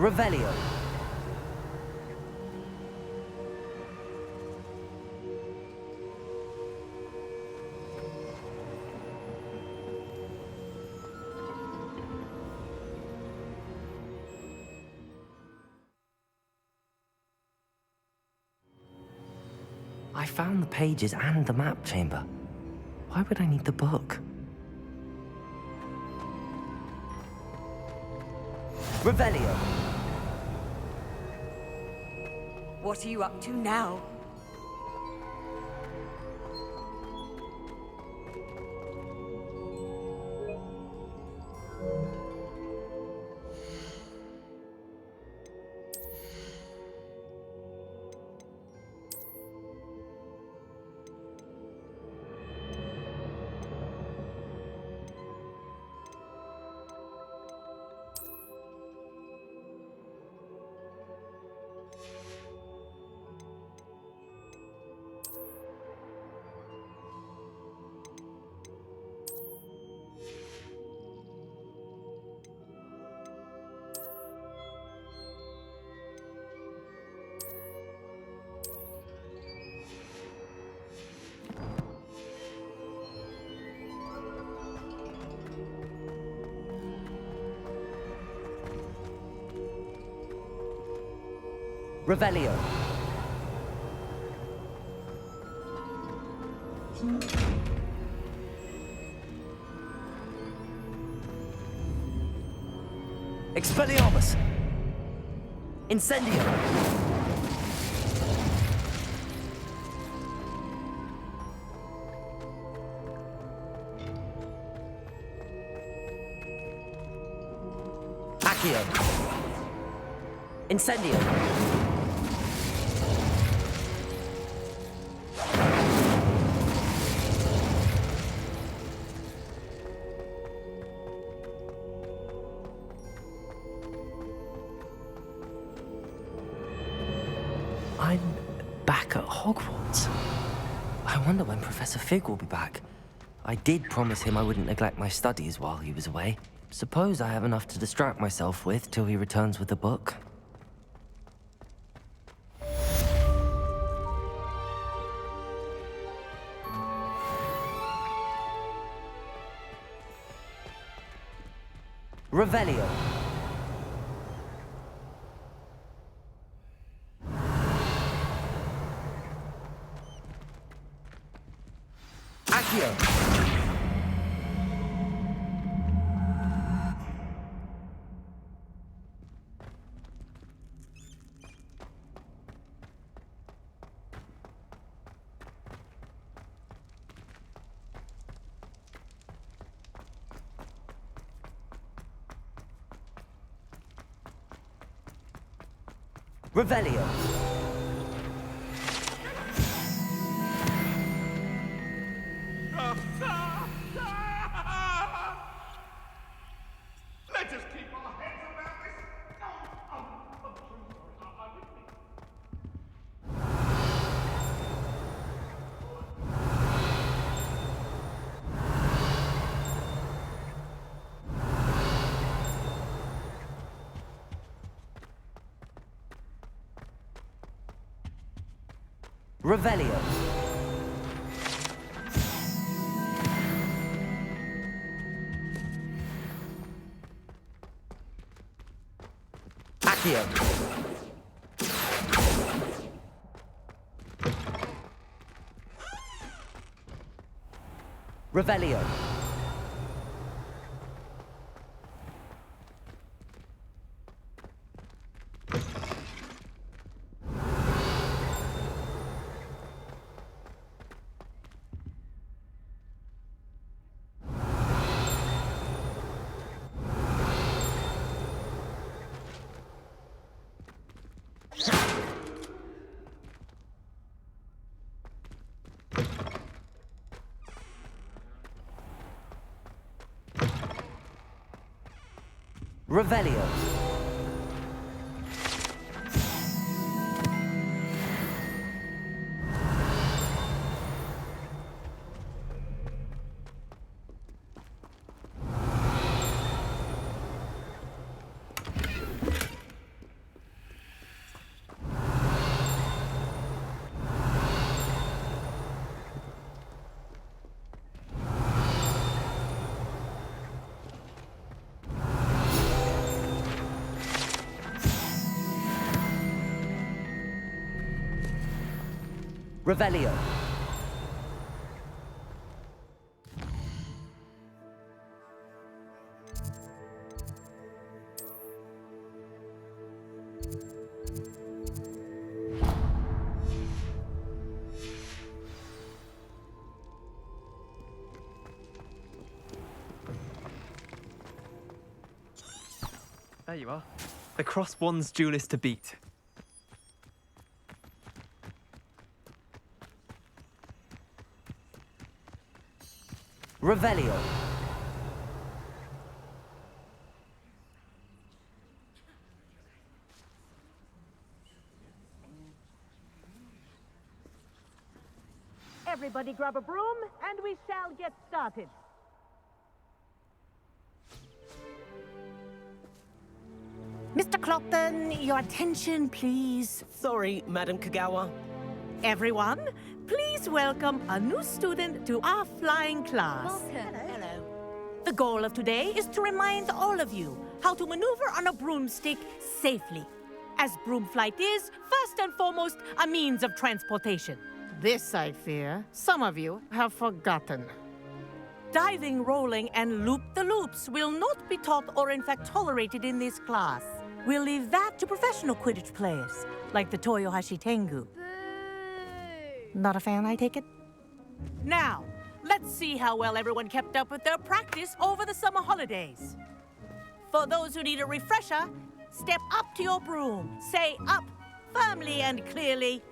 Revelio. I found the pages and the map chamber. Why would I need the book? Revelio. What are you up to now? Revelio. Expelliarmus. Incendio. Accio. Incendio. I'm back at Hogwarts. I wonder when Professor Fig will be back. I did promise him I wouldn't neglect my studies while he was away. Suppose I have enough to distract myself with till he returns with the book. Revelio. Accio. Revelio. Let us keep our heads around this. I'm truly sorry. I didn't mean. Revelio. Accio. Revelio. Revelio. Revelio. There you are. The Cross Wands duelist to beat. Revelio. Everybody grab a broom, and we shall get started. Mr. Clopton, your attention, please. Sorry, Madam Kagawa. Everyone, please welcome a new student to our flying class. Welcome. Hello. The goal of today is to remind all of you how to maneuver on a broomstick safely, as broom flight is, first and foremost, a means of transportation. This, I fear, some of you have forgotten. Diving, rolling, and loop-the-loops will not be taught or in fact tolerated in this class. We'll leave that to professional Quidditch players, like the Toyohashi Tengu. Not a fan, I take it? Now, let's see how well everyone kept up with their practice over the summer holidays. For those who need a refresher, step up to your broom, say up firmly and clearly,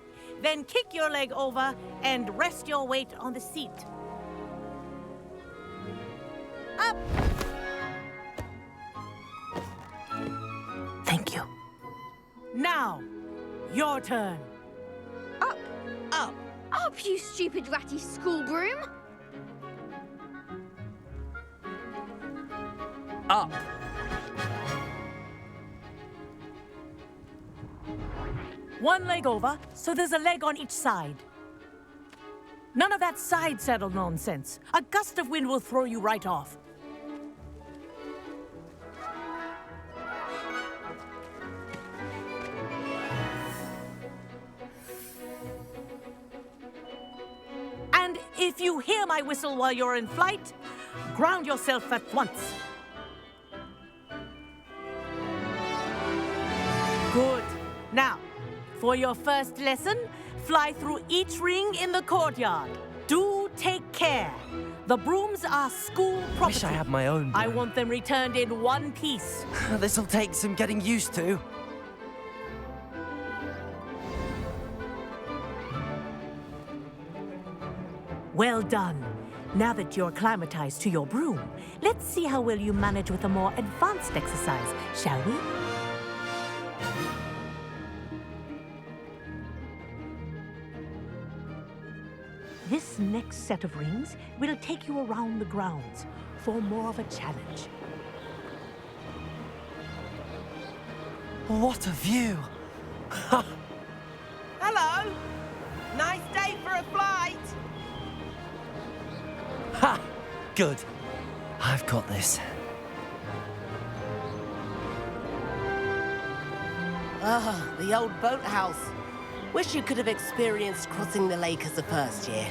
then kick your leg over and rest your weight on the seat. Up! Thank you. Now, your turn. Up! Up. Up, you stupid ratty school broom! Up. One leg over, so there's a leg on each side. None of that side saddle nonsense. A gust of wind will throw you right off. And if you hear my whistle while you're in flight, ground yourself at once. Good. Now, for your first lesson, fly through each ring in the courtyard. Do take care. The brooms are school property. Wish I had my own. I want them returned in one piece. This'll take some getting used to. Well done. Now that you're acclimatized to your broom, let's see how well you manage with a more advanced exercise, shall we? This next set of rings will take you around the grounds for more of a challenge. What a view! Hello. Nice day for a flight. Ha! Good. I've got this. Ah, the old boathouse. Wish you could have experienced crossing the lake as a first year.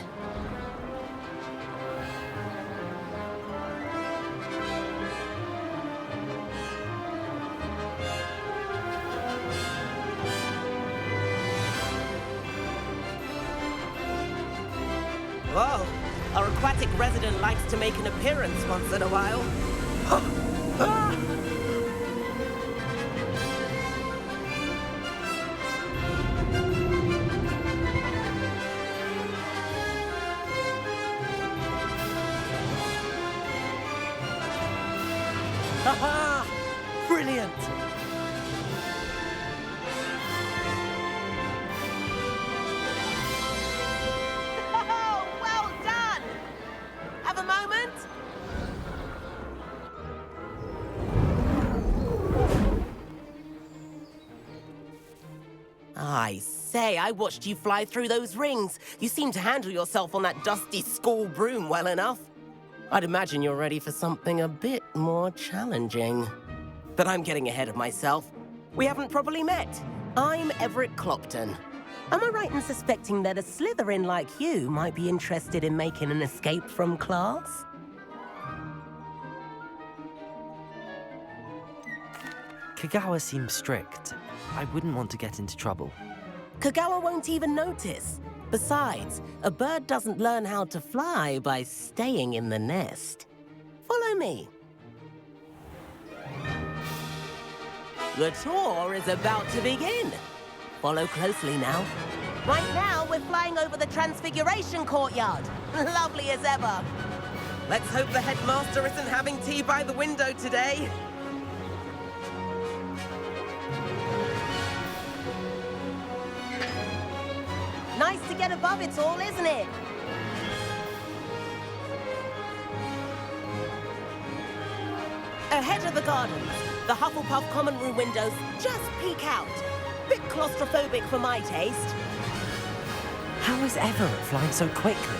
Whoa, our aquatic resident likes to make an appearance once in a while. Ha-ha! Brilliant! Oh, well done! Have a moment? I say, I watched you fly through those rings. You seem to handle yourself on that dusty school broom well enough. I'd imagine you're ready for something a bit more challenging. But I'm getting ahead of myself. We haven't properly met. I'm Everett Clopton. Am I right in suspecting that a Slytherin like you might be interested in making an escape from class? Kagawa seems strict. I wouldn't want to get into trouble. Kagawa won't even notice. Besides, a bird doesn't learn how to fly by staying in the nest. Follow me. The tour is about to begin. Follow closely now. Right now, we're flying over the Transfiguration Courtyard. Lovely as ever. Let's hope the headmaster isn't having tea by the window today. Nice to get above it all, isn't it? Ahead of the gardens, the Hufflepuff common room windows just peek out. Bit claustrophobic for my taste. How is Everett flying so quickly?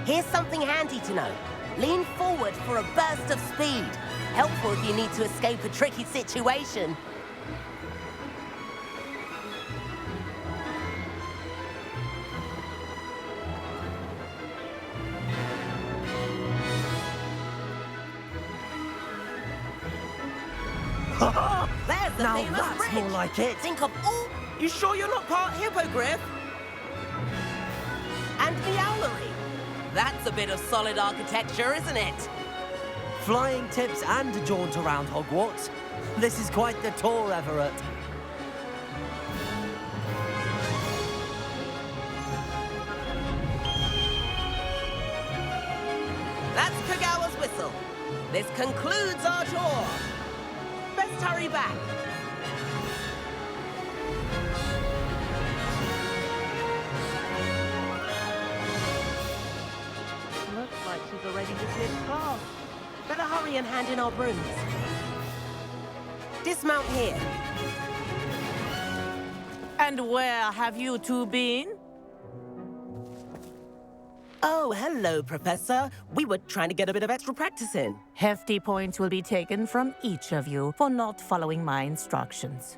Here's something handy to know. Lean forward for a burst of speed. Helpful if you need to escape a tricky situation. There's the Now famous that's bridge. more like it. Think of all... You sure you're not part hippogriff? And Meowlery. That's a bit of solid architecture, isn't it? Flying tips and a jaunt around Hogwarts. This is quite the tour, Everett. That's Kagawa's whistle. This concludes our tour. Best hurry back. Looks like she's already dismissed class. Better hurry and hand in our brooms. Dismount here. And where have you two been? Oh, hello, Professor. We were trying to get a bit of extra practice in. Hefty points will be taken from each of you for not following my instructions.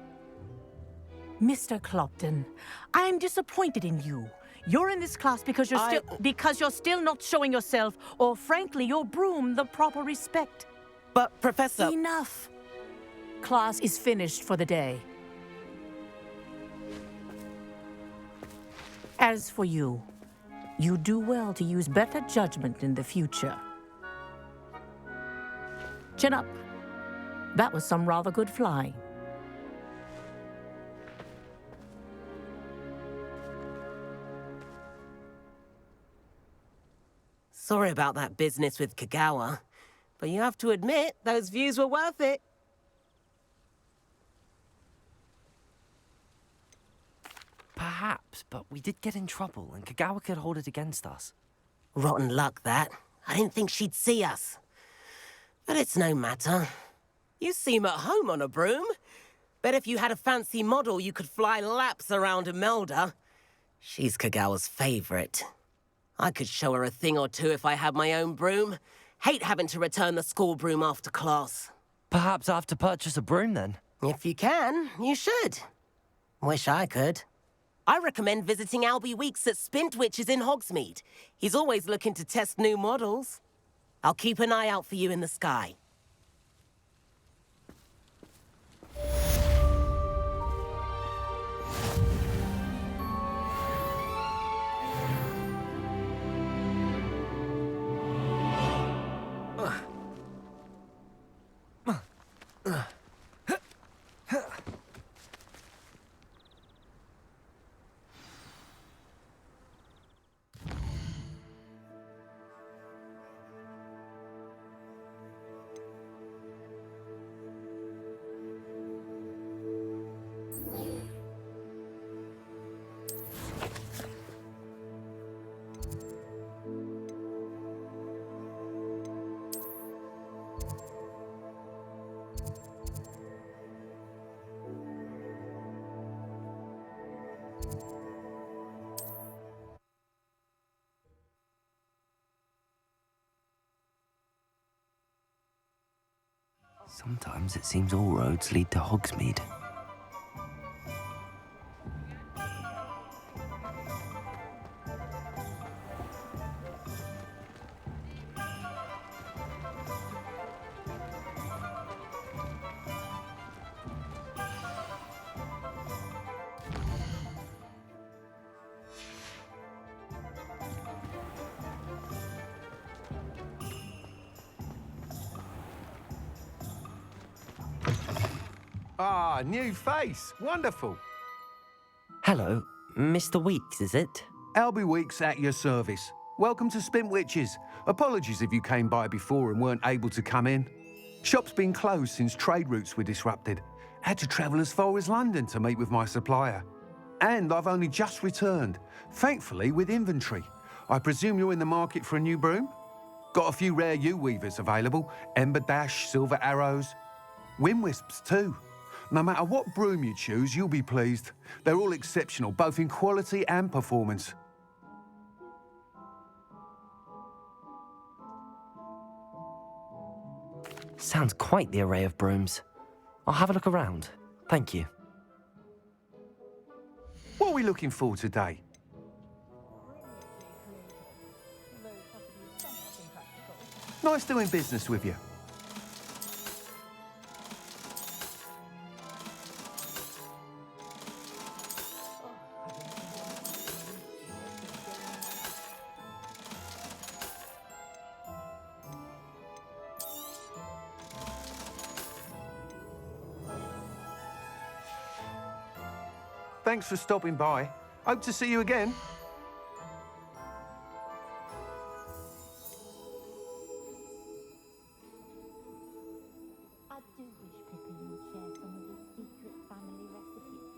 Mr. Clopton, I am disappointed in you. You're in this class because you're still not showing yourself, or frankly, your broom the proper respect. But, Professor... Enough. Class is finished for the day. As for you, you do well to use better judgment in the future. Chin up. That was some rather good flying. Sorry about that business with Kagawa, but you have to admit, those views were worth it. Perhaps, but we did get in trouble, and Kagawa could hold it against us. Rotten luck, that. I didn't think she'd see us. But it's no matter. You seem at home on a broom. Bet if you had a fancy model, you could fly laps around Imelda. She's Kagawa's favorite. I could show her a thing or two if I had my own broom. Hate having to return the school broom after class. Perhaps I have to purchase a broom, then. If you can, you should. Wish I could. I recommend visiting Albie Weeks at Spintwitches in Hogsmeade. He's always looking to test new models. I'll keep an eye out for you in the sky. Sometimes it seems all roads lead to Hogsmeade. Ah, new face. Wonderful. Hello, Mr. Weeks, is it? Albie Weeks at your service. Welcome to Spintwitches. Apologies if you came by before and weren't able to come in. Shop's been closed since trade routes were disrupted. Had to travel as far as London to meet with my supplier. And I've only just returned, thankfully with inventory. I presume you're in the market for a new broom? Got a few rare yew-weavers available. Ember Dash, Silver Arrows. Wind Wisps too. No matter what broom you choose, you'll be pleased. They're all exceptional, both in quality and performance. Sounds quite the array of brooms. I'll have a look around. Thank you. What are we looking for today? Nice doing business with you. Thanks for stopping by. Hope to see you again. I do wish Pippin would share some of his secret family recipes.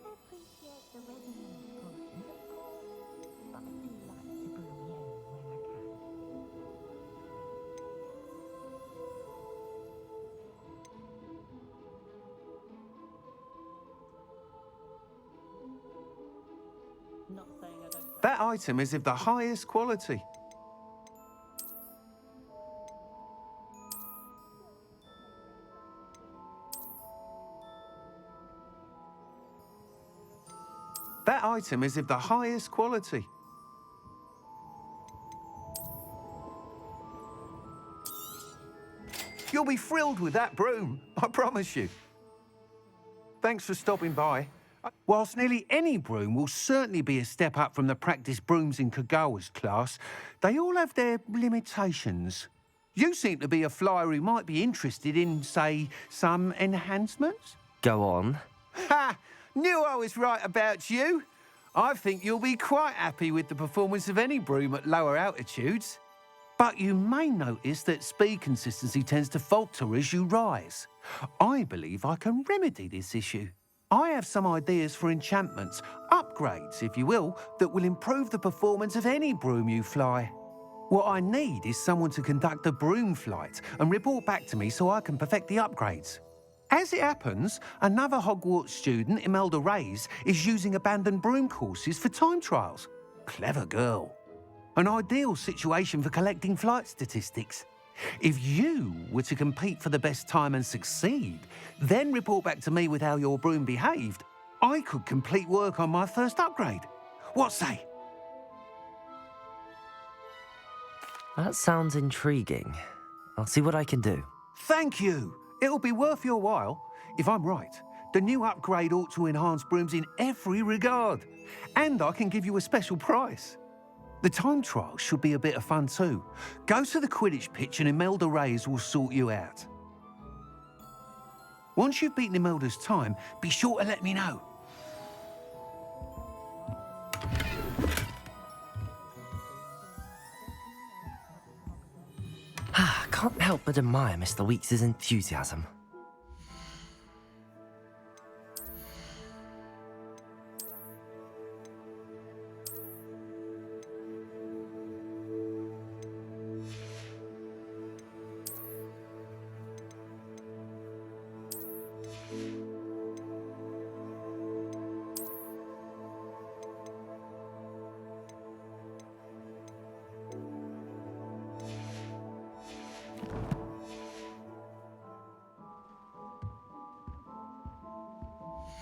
I appreciate the resonance potions, of course, but I do like to brew my own when I can. Not saying I don't. That item is of the highest quality. That item is of the highest quality. You'll be thrilled with that broom, I promise you. Thanks for stopping by. Whilst nearly any broom will certainly be a step up from the practice brooms in Kagawa's class, they all have their limitations. You seem to be a flyer who might be interested in, say, some enhancements? Go on. Ha! Knew I was right about you. I think you'll be quite happy with the performance of any broom at lower altitudes. But you may notice that speed consistency tends to falter as you rise. I believe I can remedy this issue. I have some ideas for enchantments, upgrades, if you will, that will improve the performance of any broom you fly. What I need is someone to conduct a broom flight and report back to me so I can perfect the upgrades. As it happens, another Hogwarts student, Imelda Reyes, is using abandoned broom courses for time trials. Clever girl. An ideal situation for collecting flight statistics. If you were to compete for the best time and succeed, then report back to me with how your broom behaved, I could complete work on my first upgrade. What say? That sounds intriguing. I'll see what I can do. Thank you. It'll be worth your while. If I'm right, the new upgrade ought to enhance brooms in every regard. And I can give you a special price. The time trial should be a bit of fun too. Go to the Quidditch pitch and Imelda Reyes will sort you out. Once you've beaten Imelda's time, be sure to let me know. Can't help but admire Mr. Weeks' enthusiasm.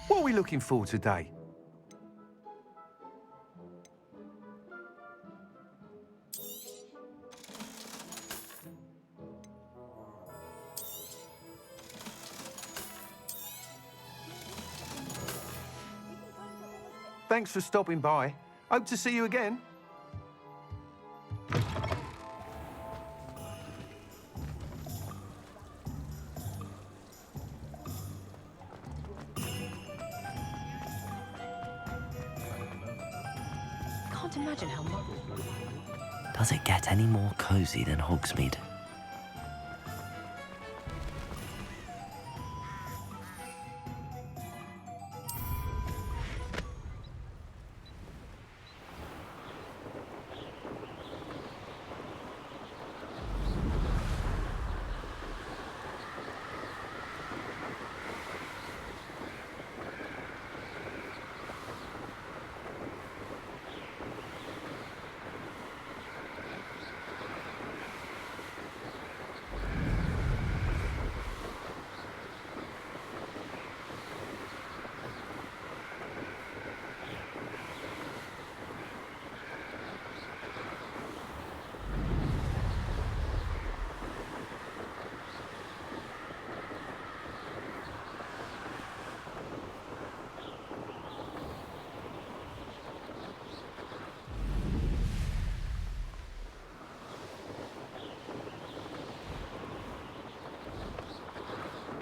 What are we looking for today? Thanks for stopping by. Hope to see you again. Can't imagine how much. Does it get any more cozy than Hogsmeade?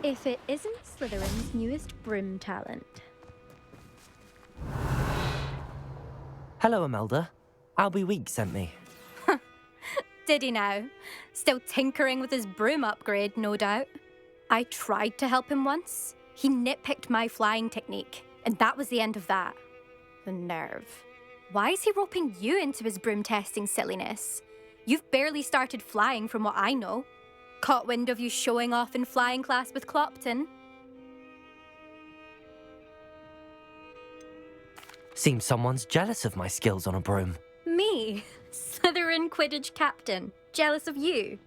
If it isn't Slytherin's newest broom talent. Hello, Imelda. Albie Week sent me. Did he now? Still tinkering with his broom upgrade, no doubt. I tried to help him once. He nitpicked my flying technique, and that was the end of that. The nerve. Why is he roping you into his broom testing silliness? You've barely started flying from what I know. Caught wind of you showing off in flying class with Clopton. Seems someone's jealous of my skills on a broom. Me? Slytherin Quidditch captain. Jealous of you?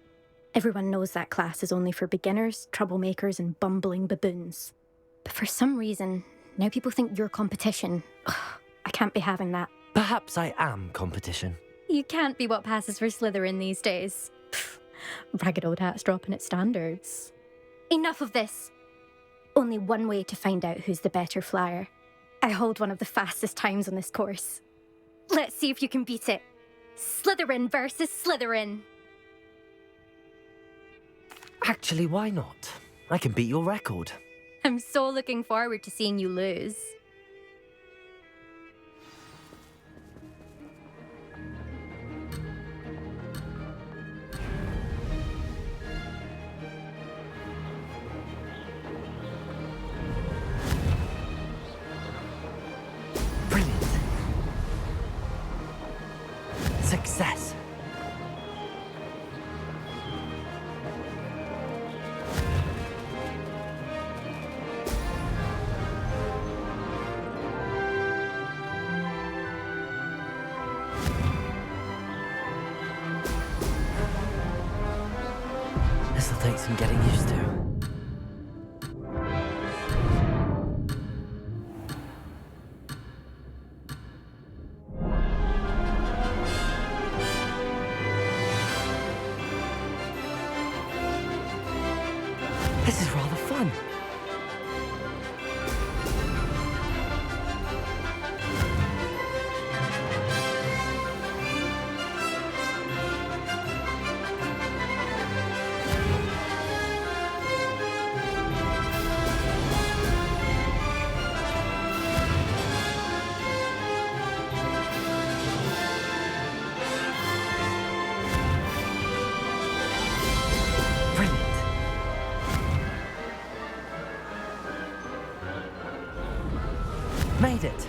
Everyone knows that class is only for beginners, troublemakers, and bumbling baboons. But for some reason, now people think you're competition. Ugh, I can't be having that. Perhaps I am competition. You can't be what passes for Slytherin these days. Pfft, ragged old hat's dropping its standards. Enough of this. Only one way to find out who's the better flyer. I hold one of the fastest times on this course. Let's see if you can beat it. Slytherin versus Slytherin. Actually, why not? I can beat your record. I'm so looking forward to seeing you lose. Brilliant. Success. This'll take some getting used to. This is rather fun. Brilliant. Made it.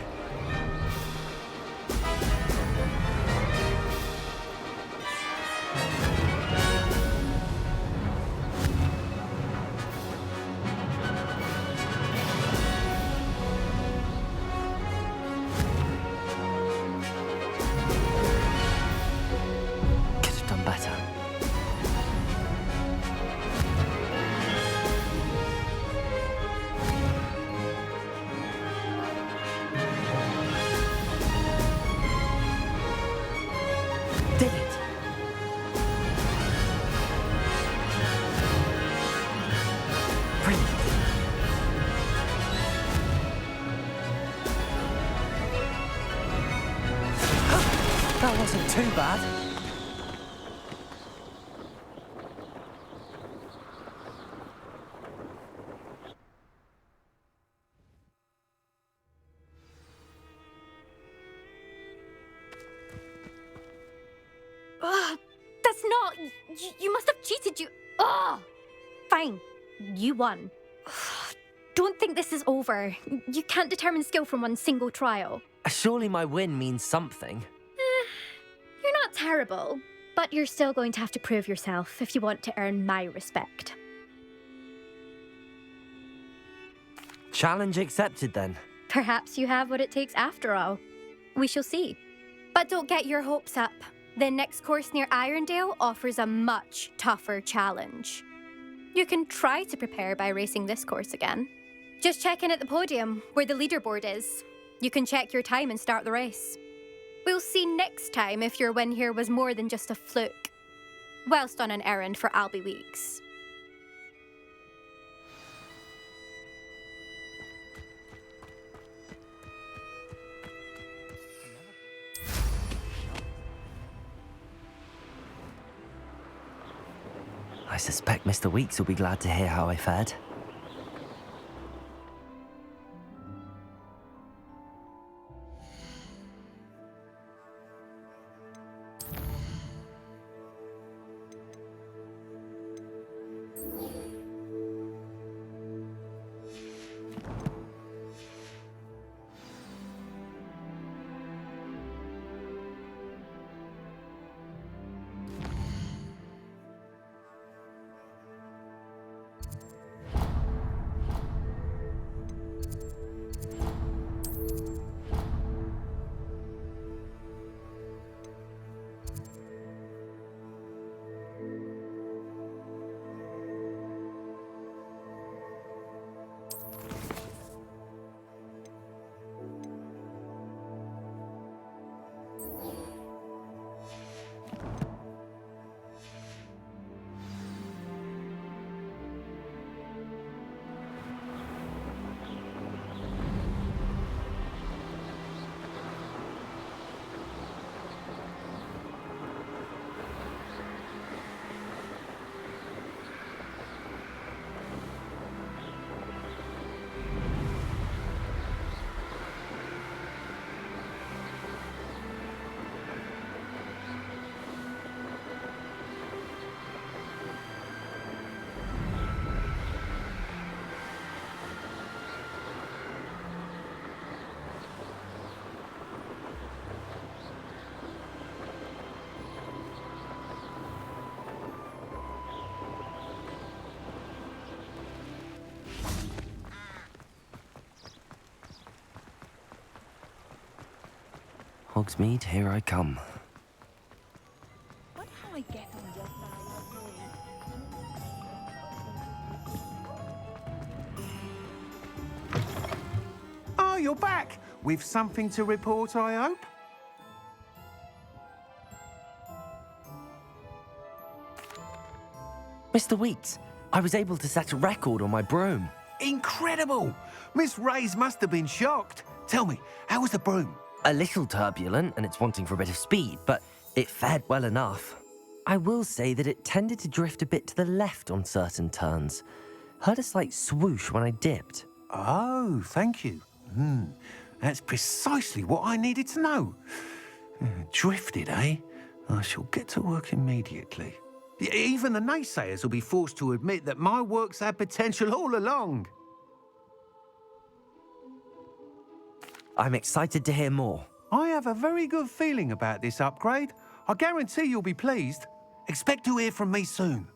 Could have done better. That wasn't too bad. Ugh, that's not... You must have cheated, you... Ugh! Fine. You won. Don't think this is over. You can't determine skill from one single trial. Surely my win means something. You're not terrible, but you're still going to have to prove yourself if you want to earn my respect. Challenge accepted then. Perhaps you have what it takes after all. We shall see. But don't get your hopes up. The next course near Irondale offers a much tougher challenge. You can try to prepare by racing this course again. Just check in at the podium, where the leaderboard is. You can check your time and start the race. We'll see next time if your win here was more than just a fluke, whilst on an errand for Albie Weeks. I suspect Mr. Weeks will be glad to hear how I fared. Hogsmeade, here I come. What how I get on your Oh, you're back! With something to report, I hope? Mr. Weeks, I was able to set a record on my broom. Incredible! Miss Reyes must have been shocked. Tell me, how was the broom? A little turbulent, and it's wanting for a bit of speed, but it fared well enough. I will say that it tended to drift a bit to the left on certain turns. Heard a slight swoosh when I dipped. Oh, thank you. That's precisely what I needed to know. Drifted, eh? I shall get to work immediately. Even the naysayers will be forced to admit that my work's had potential all along. I'm excited to hear more. I have a very good feeling about this upgrade. I guarantee you'll be pleased. Expect to hear from me soon.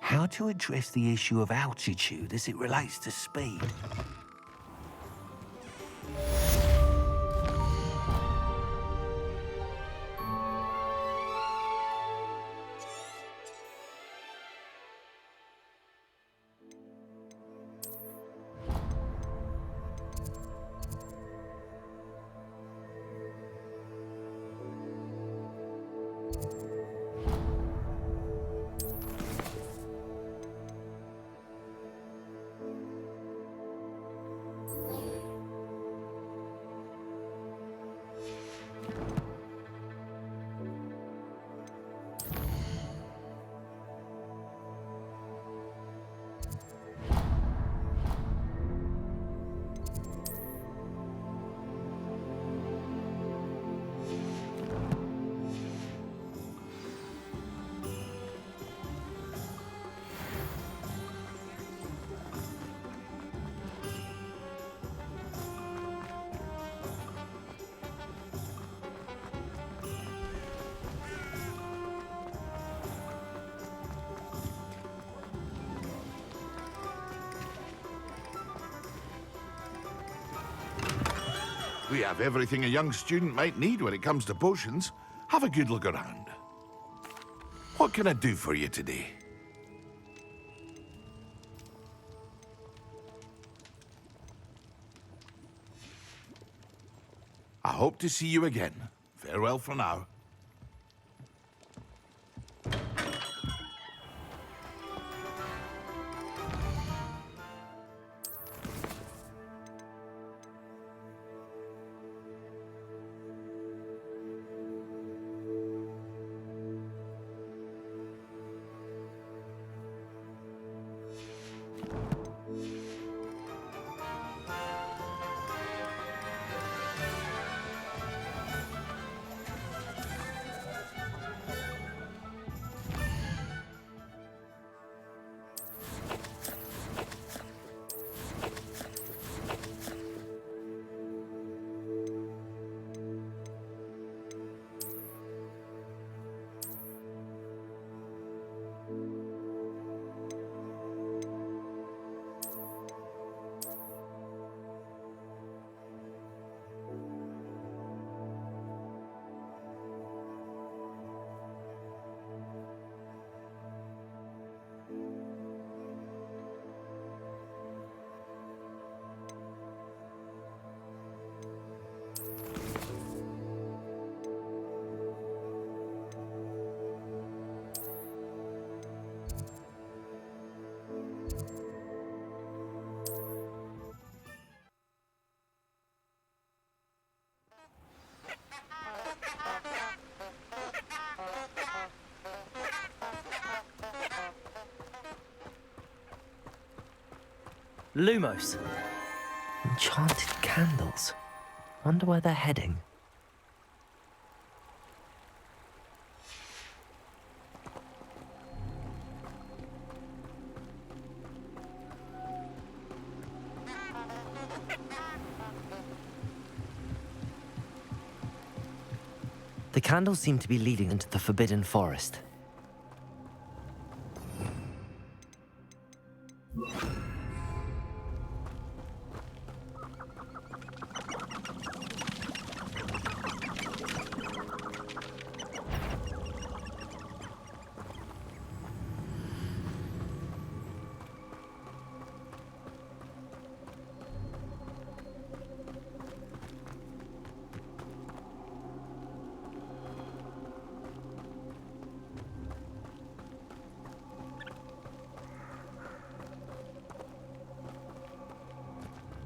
How to address the issue of altitude as it relates to speed? We have everything a young student might need when it comes to potions. Have a good look around. What can I do for you today? I hope to see you again. Farewell for now. Lumos. Enchanted candles. Wonder where they're heading. The candles seem to be leading into the Forbidden Forest.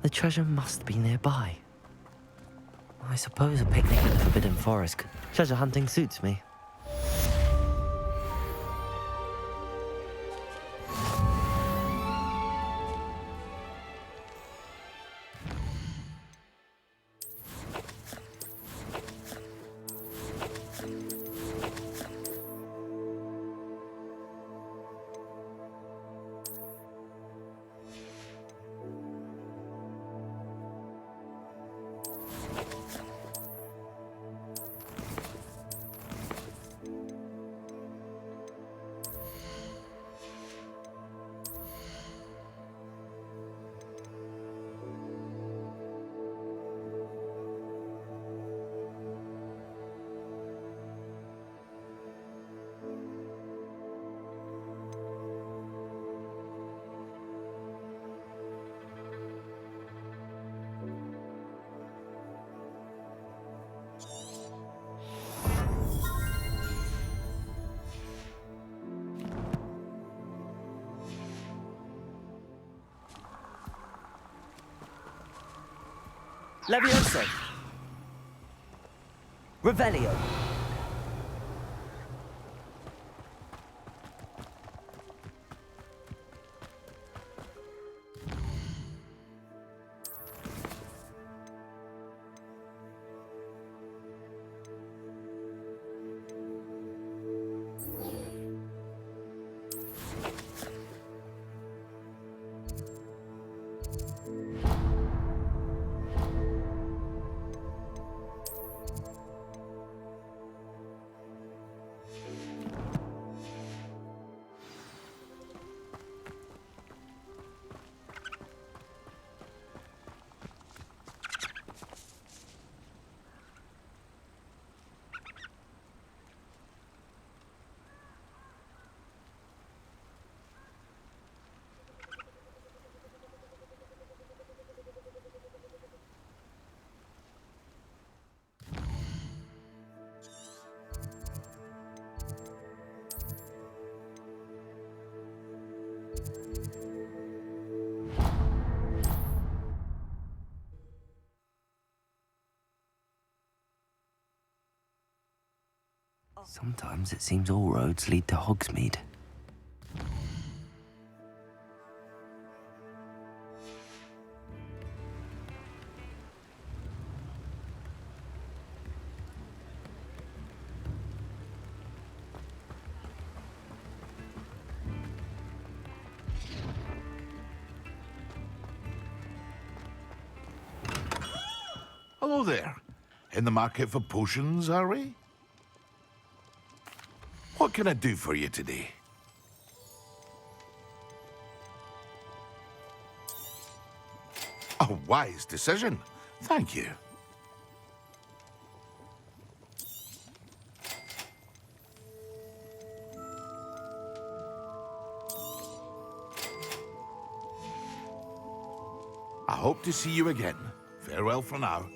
The treasure must be nearby. I suppose a picnic in the Forbidden Forest. Treasure hunting suits me. Levioso. Revelio. Sometimes it seems all roads lead to Hogsmeade. Hello there. In the market for potions, are we? What can I do for you today? A wise decision. Thank you. I hope to see you again. Farewell for now.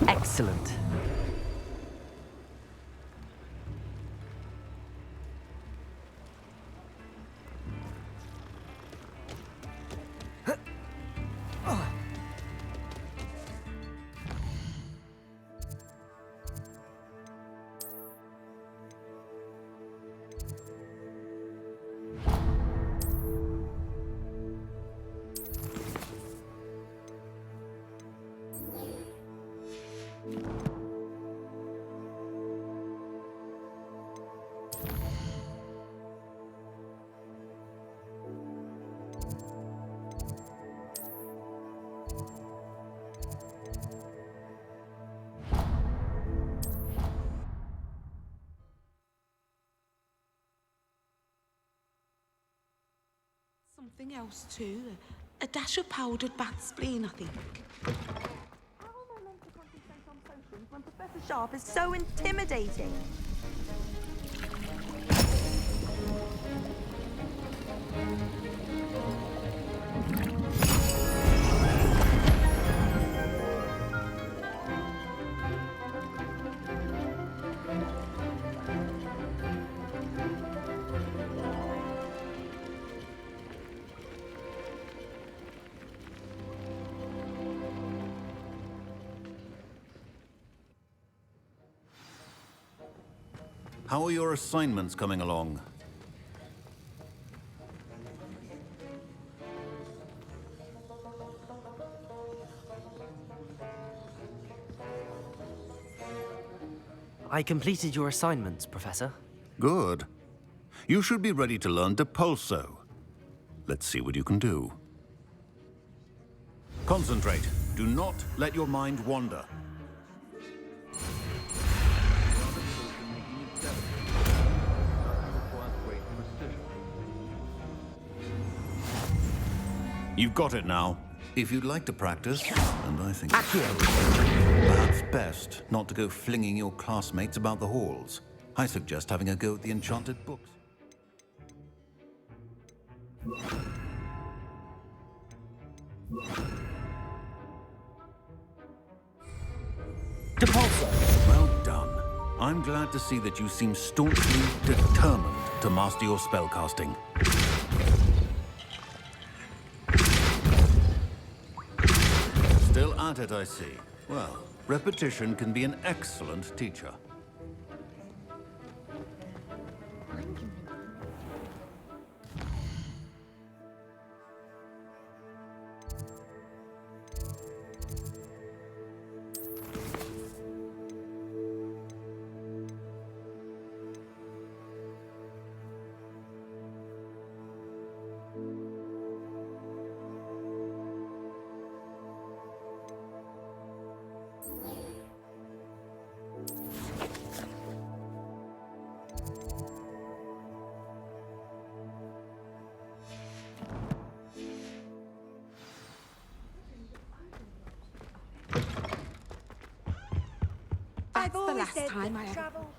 Excellent. Something else too. A dash of powdered bat spleen, I think. How am I meant to concentrate on potions when Professor Sharp is so intimidating? How are your assignments coming along? I completed your assignments, Professor. Good. You should be ready to learn Depulso. Let's see what you can do. Concentrate. Do not let your mind wander. You've got it now. If you'd like to practice, and I think perhaps best not to go flinging your classmates about the halls. I suggest having a go at the enchanted books. Depulso! Well done. I'm glad to see that you seem staunchly determined to master your spellcasting. Still at it, I see. Well, repetition can be an excellent teacher. It's the last time I ever... travel.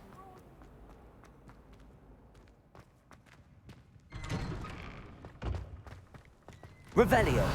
Revelio.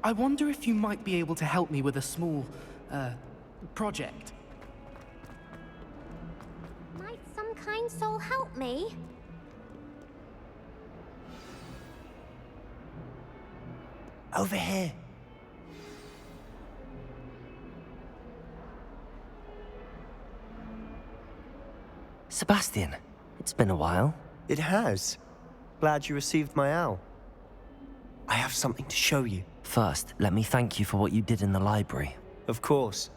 I wonder if you might be able to help me with a small, project. Might some kind soul help me? Over here. Sebastian, it's been a while. It has. Glad you received my owl. I have something to show you. First, let me thank you for what you did in the library. Of course.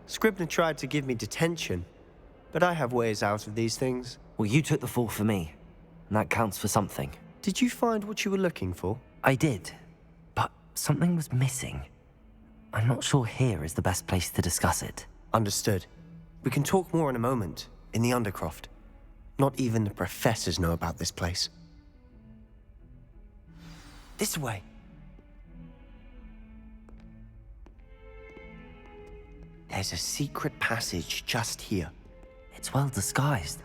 Scribner tried to give me detention, but I have ways out of these things. Well, you took the fall for me, and that counts for something. Did you find what you were looking for? I did, but something was missing. I'm not sure here is the best place to discuss it. Understood. We can talk more in a moment, in the Undercroft. Not even the professors know about this place. This way. There's a secret passage just here. It's well disguised.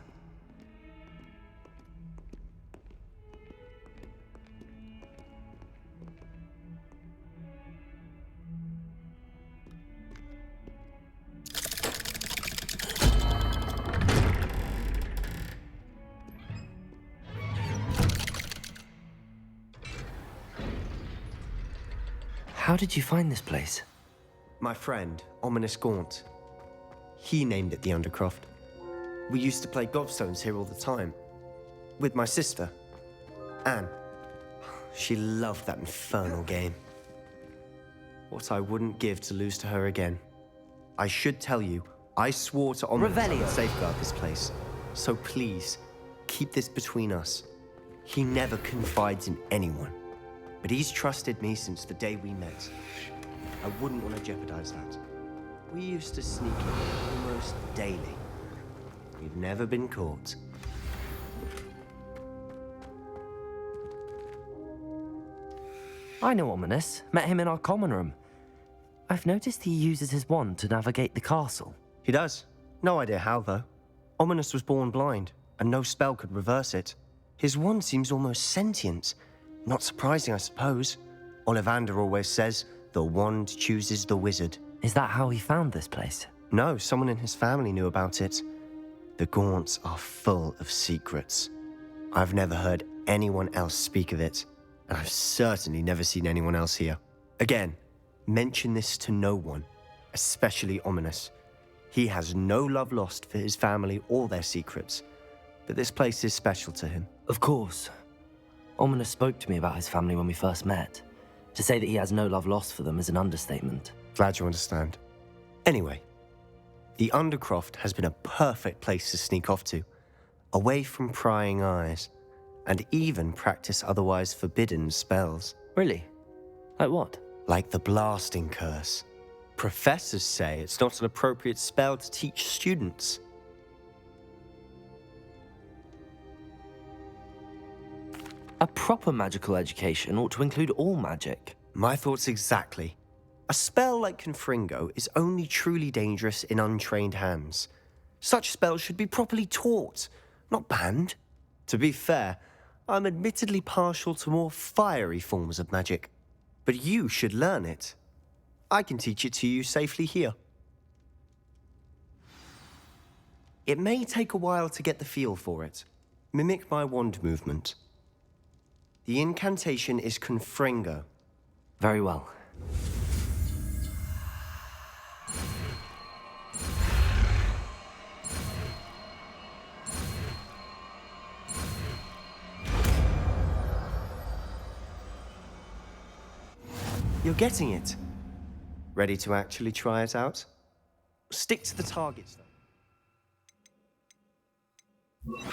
How did you find this place? My friend, Ominous Gaunt. He named it the Undercroft. We used to play gobstones here all the time. With my sister, Anne. She loved that infernal game. What I wouldn't give to lose to her again. I should tell you, I swore to Ominous I would safeguard this place. So please, keep this between us. He never confides in anyone. But he's trusted me since the day we met. I wouldn't want to jeopardize that. We used to sneak in almost daily. We've never been caught. I know Ominous. Met him in our common room. I've noticed he uses his wand to navigate the castle. He does. No idea how, though. Ominous was born blind, and no spell could reverse it. His wand seems almost sentient. Not surprising, I suppose. Ollivander always says, the wand chooses the wizard. Is that how he found this place? No, someone in his family knew about it. The Gaunts are full of secrets. I've never heard anyone else speak of it, and I've certainly never seen anyone else here. Again, mention this to no one, especially Ominous. He has no love lost for his family or their secrets, but this place is special to him. Of course. Ominous spoke to me about his family when we first met. To say that he has no love lost for them is an understatement. Glad you understand. Anyway, the Undercroft has been a perfect place to sneak off to, away from prying eyes, and even practice otherwise forbidden spells. Really? Like what? Like the blasting curse. Professors say it's not an appropriate spell to teach students. A proper magical education ought to include all magic. My thoughts exactly. A spell like Confringo is only truly dangerous in untrained hands. Such spells should be properly taught, not banned. To be fair, I'm admittedly partial to more fiery forms of magic. But you should learn it. I can teach it to you safely here. It may take a while to get the feel for it. Mimic my wand movement. The incantation is Confringo. Very well. You're getting it. Ready to actually try it out? Stick to the targets, though.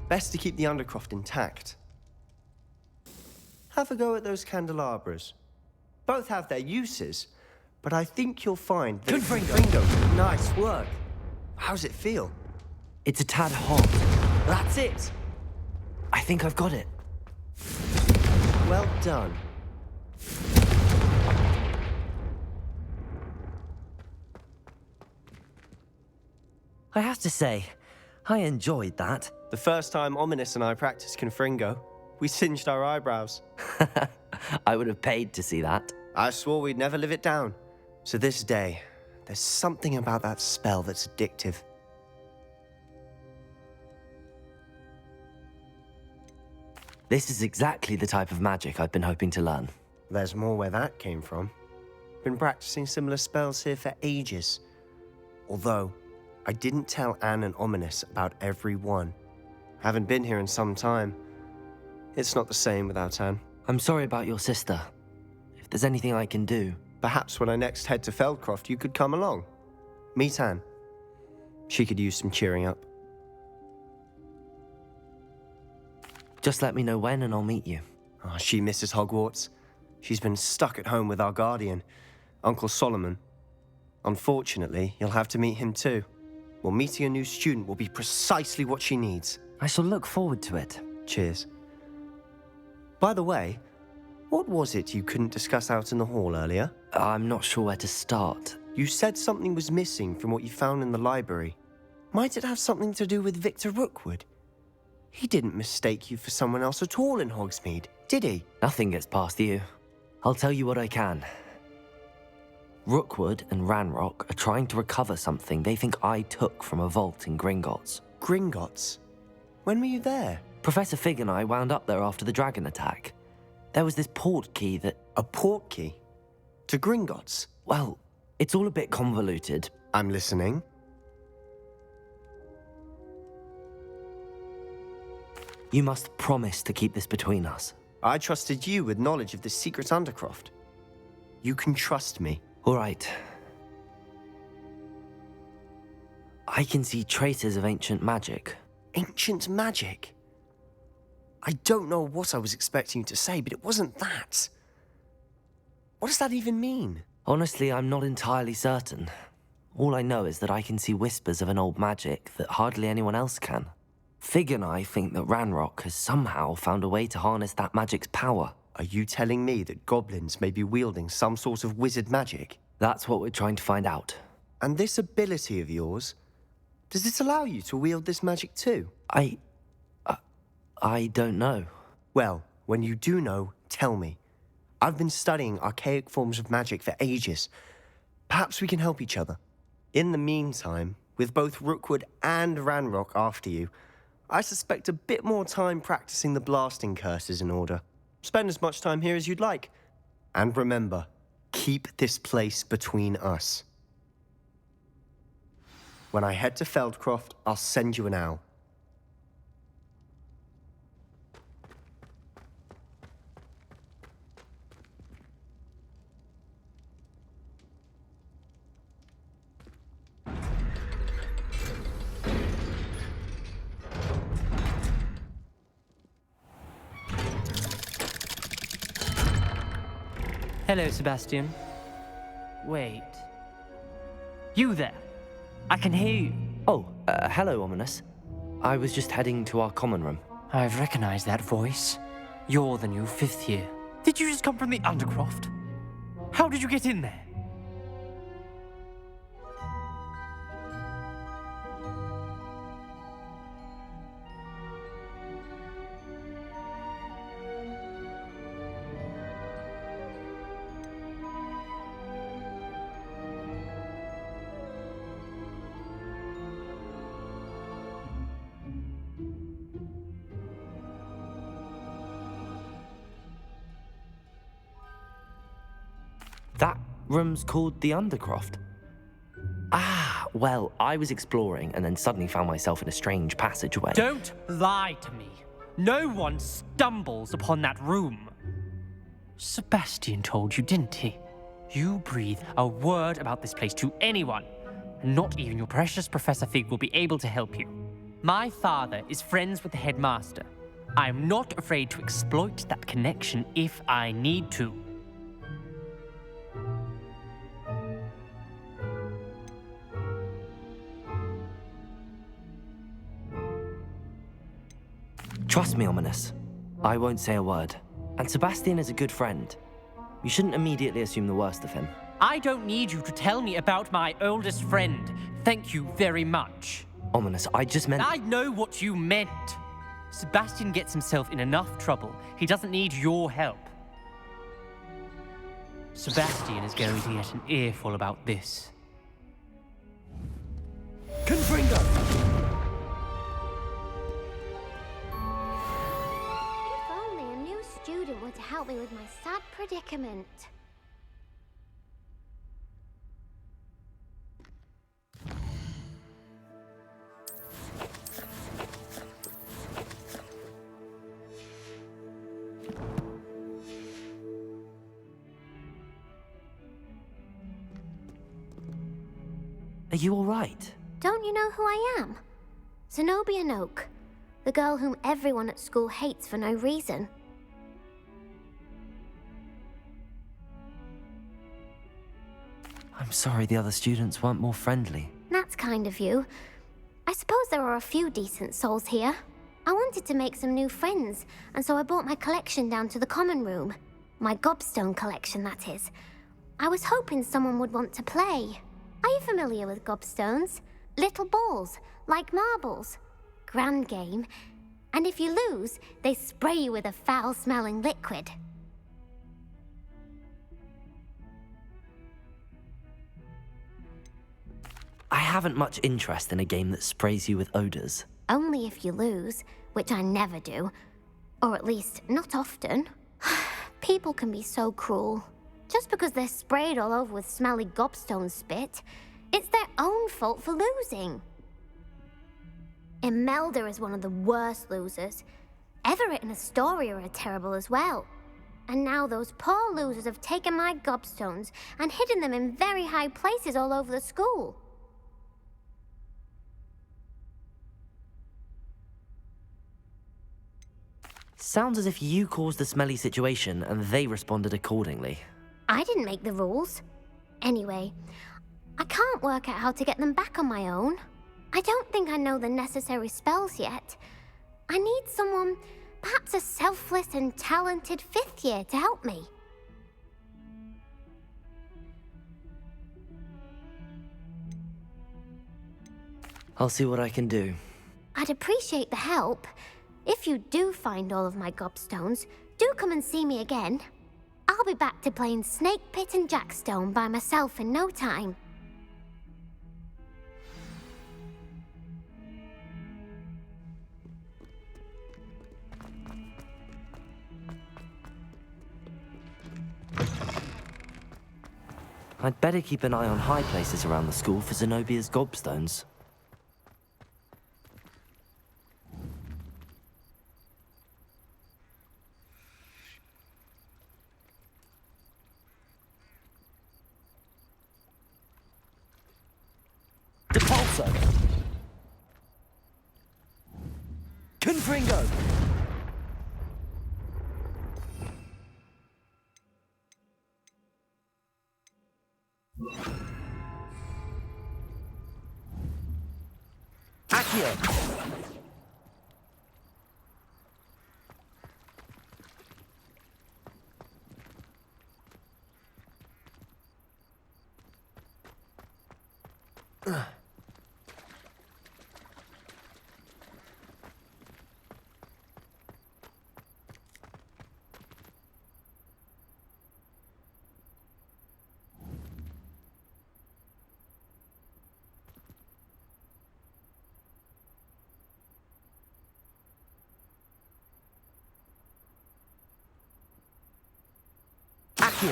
Best to keep the Undercroft intact. Have a go at those candelabras. Both have their uses, but I think you'll find that... Confringo! Nice work. How's it feel? It's a tad hot. That's it! I think I've got it. Well done. I have to say, I enjoyed that. The first time Ominous and I practiced Confringo, we singed our eyebrows. I would have paid to see that. I swore we'd never live it down. So this day, there's something about that spell that's addictive. This is exactly the type of magic I've been hoping to learn. There's more where that came from. Been practicing similar spells here for ages. Although, I didn't tell Anne and Ominous about every one. Haven't been here in some time. It's not the same without Anne. I'm sorry about your sister. If there's anything I can do... Perhaps when I next head to Feldcroft, you could come along. Meet Anne. She could use some cheering up. Just let me know when and I'll meet you. Oh, she misses Hogwarts. She's been stuck at home with our guardian, Uncle Solomon. Unfortunately, you'll have to meet him too. Well, meeting a new student will be precisely what she needs. I shall look forward to it. Cheers. By the way, what was it you couldn't discuss out in the hall earlier? I'm not sure where to start. You said something was missing from what you found in the library. Might it have something to do with Victor Rookwood? He didn't mistake you for someone else at all in Hogsmeade, did he? Nothing gets past you. I'll tell you what I can. Rookwood and Ranrock are trying to recover something they think I took from a vault in Gringotts. Gringotts? When were you there? Professor Fig and I wound up there after the dragon attack. There was this port key that... A port key? To Gringotts? Well, it's all a bit convoluted. I'm listening. You must promise to keep this between us. I trusted you with knowledge of the secret Undercroft. You can trust me. All right. I can see traces of ancient magic. Ancient magic? I don't know what I was expecting you to say, but it wasn't that. What does that even mean? Honestly, I'm not entirely certain. All I know is that I can see whispers of an old magic that hardly anyone else can. Fig and I think that Ranrock has somehow found a way to harness that magic's power. Are you telling me that goblins may be wielding some sort of wizard magic? That's what we're trying to find out. And this ability of yours, does it allow you to wield this magic too? I don't know. Well, when you do know, tell me. I've been studying archaic forms of magic for ages. Perhaps we can help each other. In the meantime, with both Rookwood and Ranrock after you, I suspect a bit more time practicing the blasting curse is in order. Spend as much time here as you'd like. And remember, keep this place between us. When I head to Feldcroft, I'll send you an owl. Hello, Sebastian. Wait. You there? I can hear you. Oh, hello, Ominous. I was just heading to our common room. I've recognized that voice. You're the new 5th year. Did you just come from the Undercroft? How did you get in there? That room's called the Undercroft. Ah, well, I was exploring and then suddenly found myself in a strange passageway. Don't lie to me. No one stumbles upon that room. Sebastian told you, didn't he? You breathe a word about this place to anyone, and not even your precious Professor Fig will be able to help you. My father is friends with the headmaster. I am not afraid to exploit that connection if I need to. Trust me, Ominous. I won't say a word. And Sebastian is a good friend. You shouldn't immediately assume the worst of him. I don't need you to tell me about my oldest friend. Thank you very much. Ominous, I just meant... I know what you meant. Sebastian gets himself in enough trouble. He doesn't need your help. Sebastian is going to get an earful about this. Confringo! If only a new student were to help me with my sad predicament. Are you all right? Don't you know who I am? Zenobia Noak, the girl whom everyone at school hates for no reason. I'm sorry the other students weren't more friendly. That's kind of you. I suppose there are a few decent souls here. I wanted to make some new friends, and so I brought my collection down to the common room. My gobstone collection, that is. I was hoping someone would want to play. Are you familiar with gobstones? Little balls, like marbles. Grand game. And if you lose, they spray you with a foul-smelling liquid. I haven't much interest in a game that sprays you with odors. Only if you lose, which I never do. Or at least, not often. People can be so cruel. Just because they're sprayed all over with smelly gobstone spit, it's their own fault for losing. Imelda is one of the worst losers. Everett and Astoria are terrible as well. And now those poor losers have taken my gobstones and hidden them in very high places all over the school. Sounds as if you caused the smelly situation and they responded accordingly. I didn't make the rules. Anyway, I can't work out how to get them back on my own. I don't think I know the necessary spells yet. I need someone, perhaps a selfless and talented 5th year to help me. I'll see what I can do. I'd appreciate the help. If you do find all of my gobstones, do come and see me again. I'll be back to playing Snake Pit and Jackstone by myself in no time. I'd better keep an eye on high places around the school for Zenobia's gobstones. Depulso! Confringo! Accio!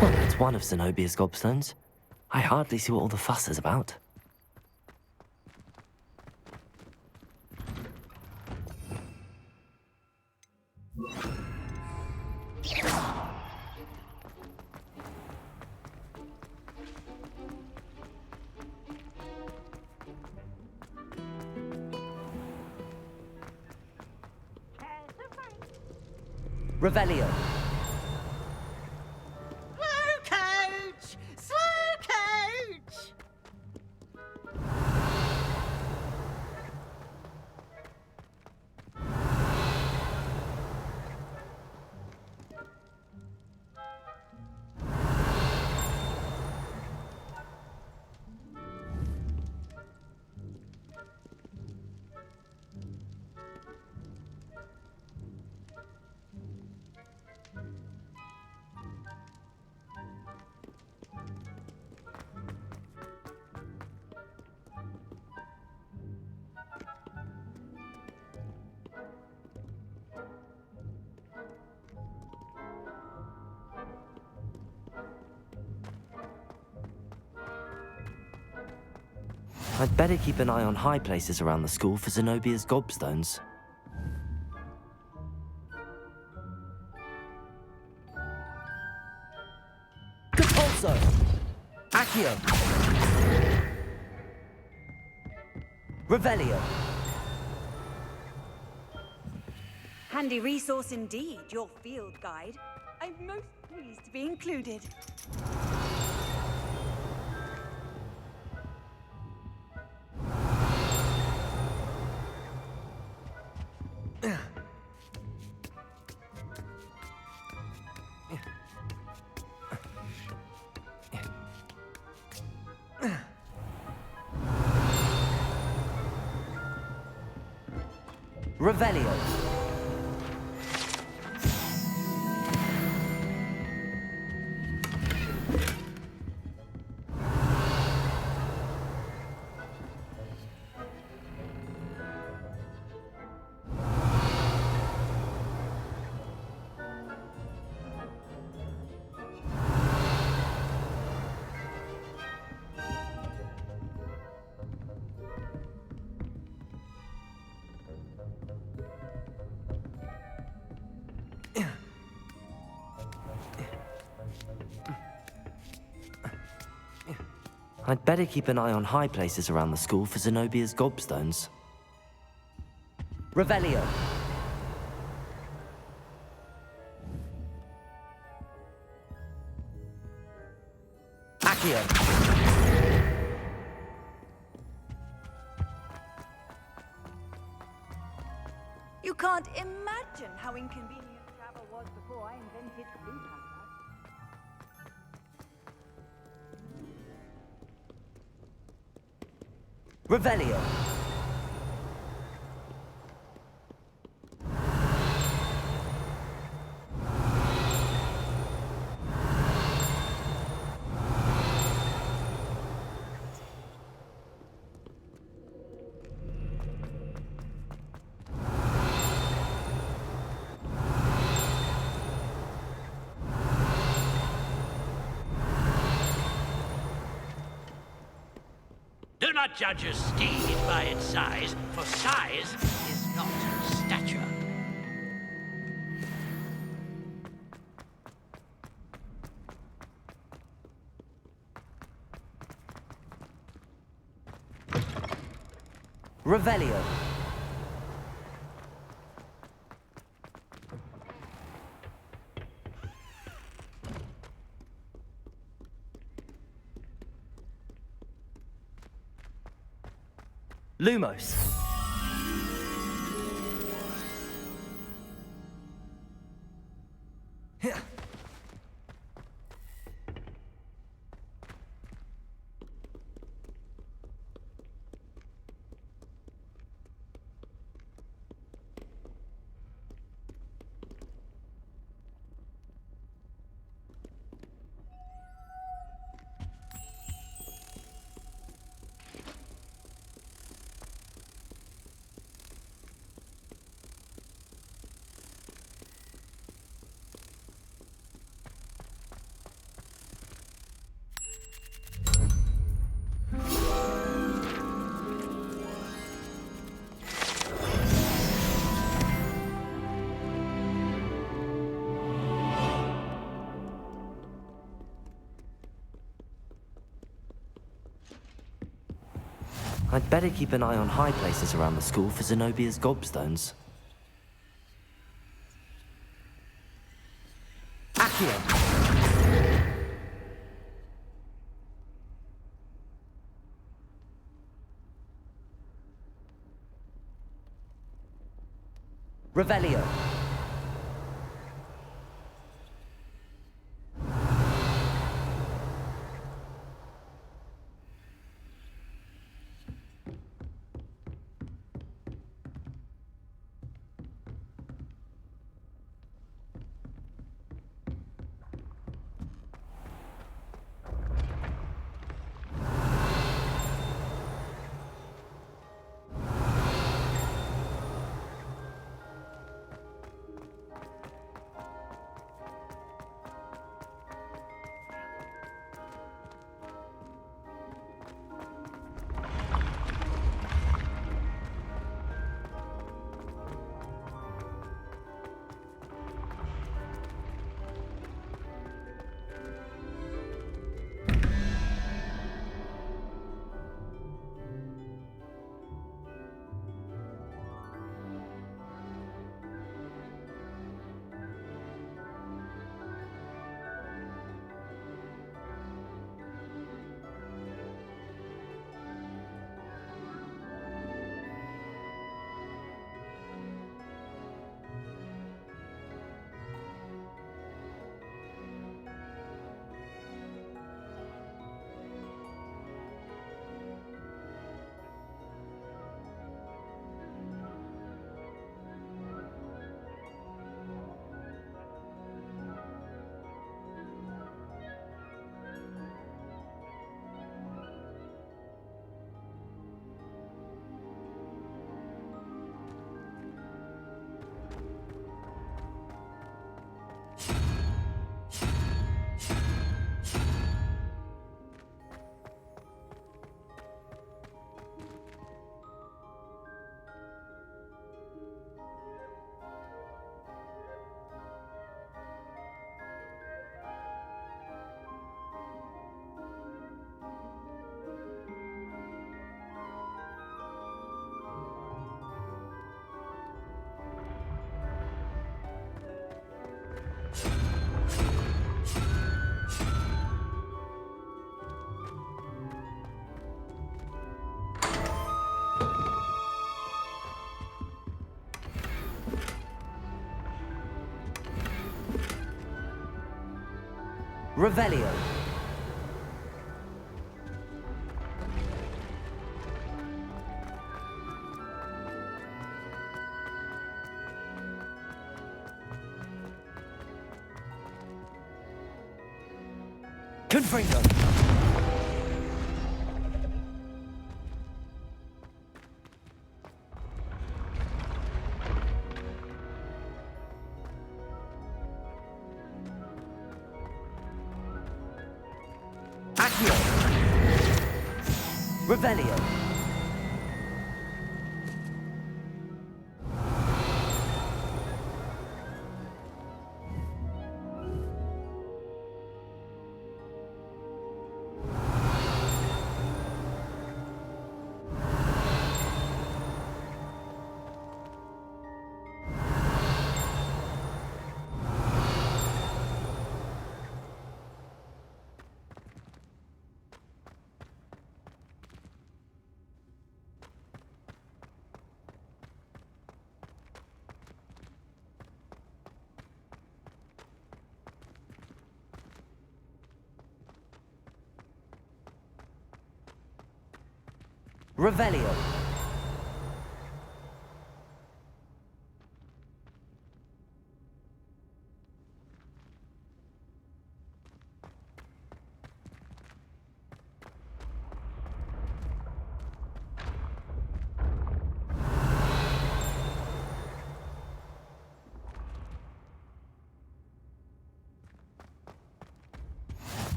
Well, it's one of Zenobia's gobstones. I hardly see what all the fuss is about. Revelio. Slow coach! Slow coach! I'd better keep an eye on high places around the school for Zenobia's gobstones. Capulso! Accio! Revelio! Handy resource indeed, your field guide. I'm most pleased to be included. Revelio. I'd better keep an eye on high places around the school for Zenobia's gobstones. Revelio. Accio. You can't imagine how inconvenient travel was before I invented blue color. Revelio. Do not judge a steed by its size, for size is not stature. Revelio. Lumos. I'd better keep an eye on high places around the school for Zenobia's gobstones. Accio. Revelio. Revelio. Confringo. Accio. Revelio. Revelio.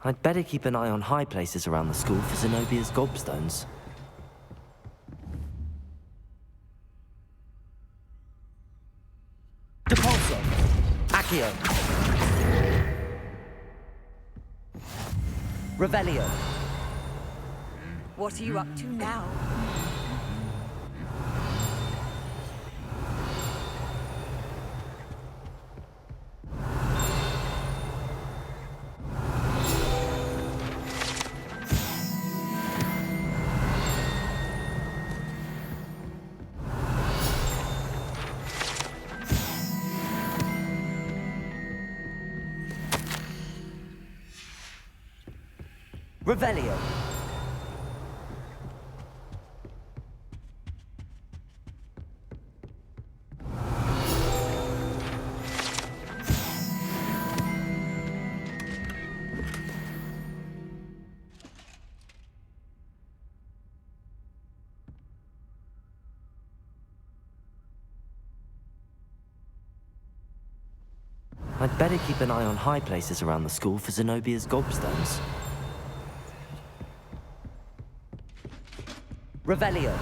I'd better keep an eye on high places around the school for Zenobia's gobstones. Depulso! Accio! Revelio! What are you up to now? Revelio. I'd better keep an eye on high places around the school for Zenobia's gobstones. Revelio.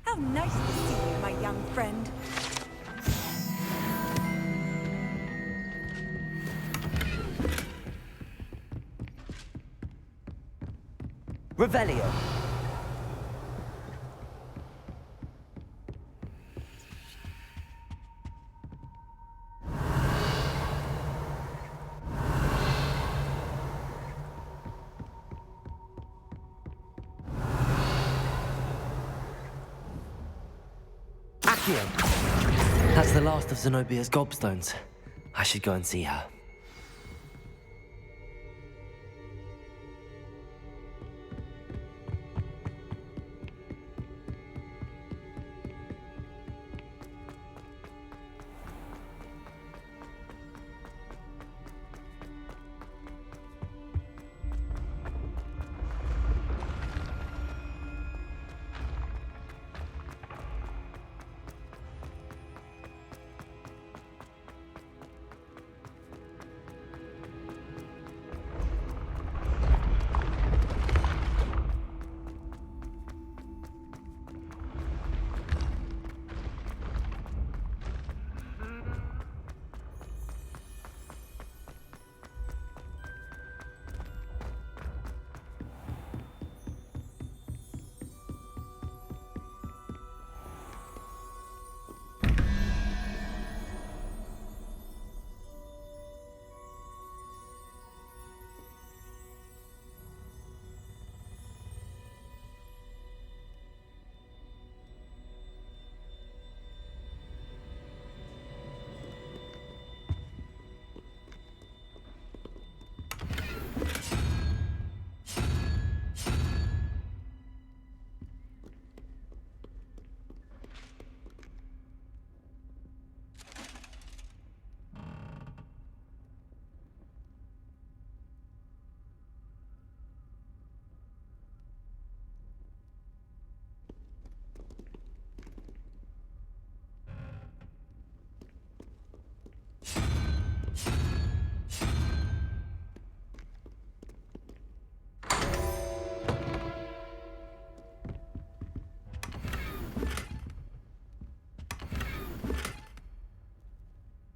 How nice to see you, my young friend. Revelio. That's the last of Zenobia's gobstones. I should go and see her.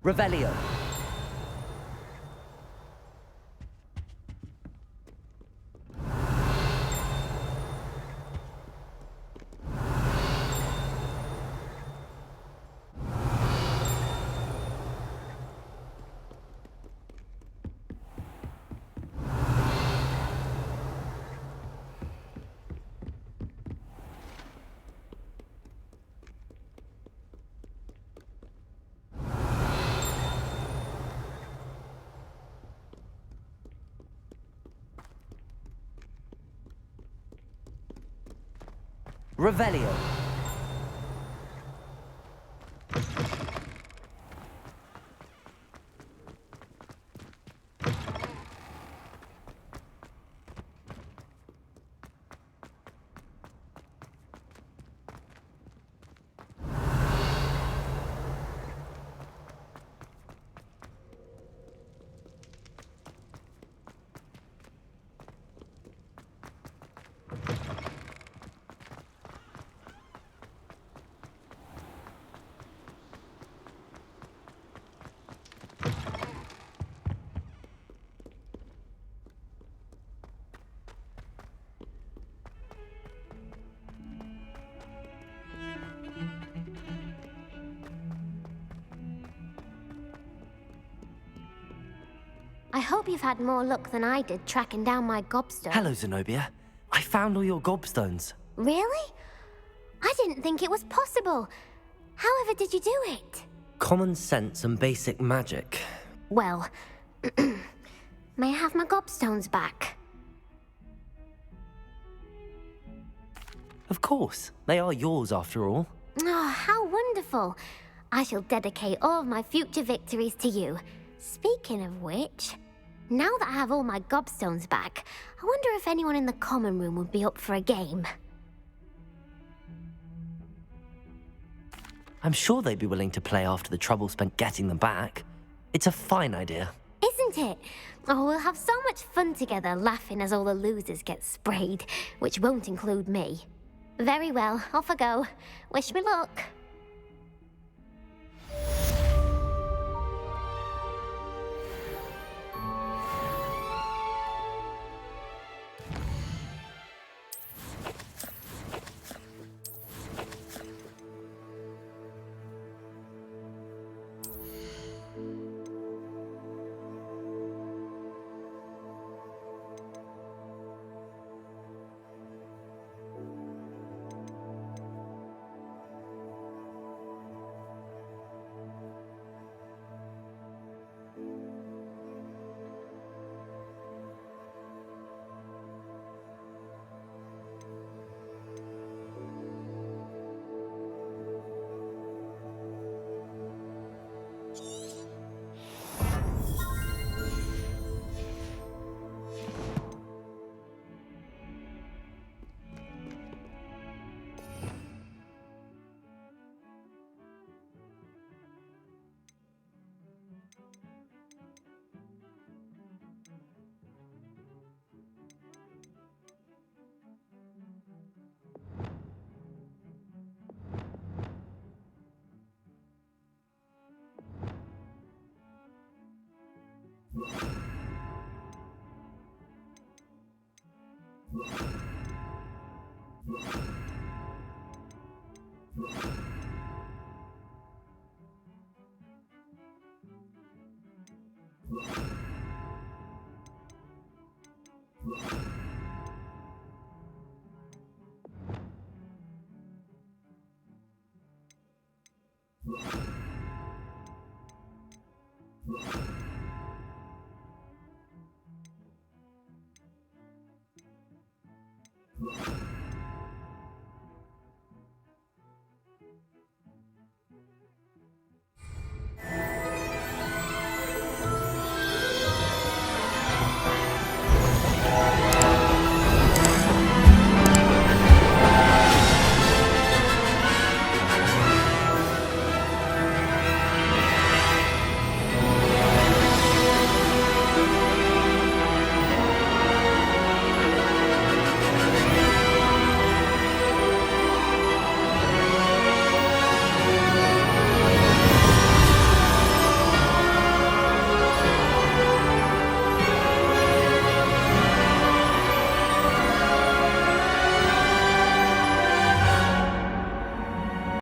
Revelio. Revelio. I hope you've had more luck than I did tracking down my gobstone. Hello, Zenobia. I found all your gobstones. Really? I didn't think it was possible. However did you do it? Common sense and basic magic. Well, may I have my gobstones back? Of course. They are yours after all. Oh, how wonderful. I shall dedicate all of my future victories to you. Speaking of which, now that I have all my gobstones back, I wonder if anyone in the common room would be up for a game. I'm sure they'd be willing to play after the trouble spent getting them back. It's a fine idea. Isn't it? Oh, we'll have so much fun together laughing as all the losers get sprayed, which won't include me. Very well, off I go. Wish me luck. you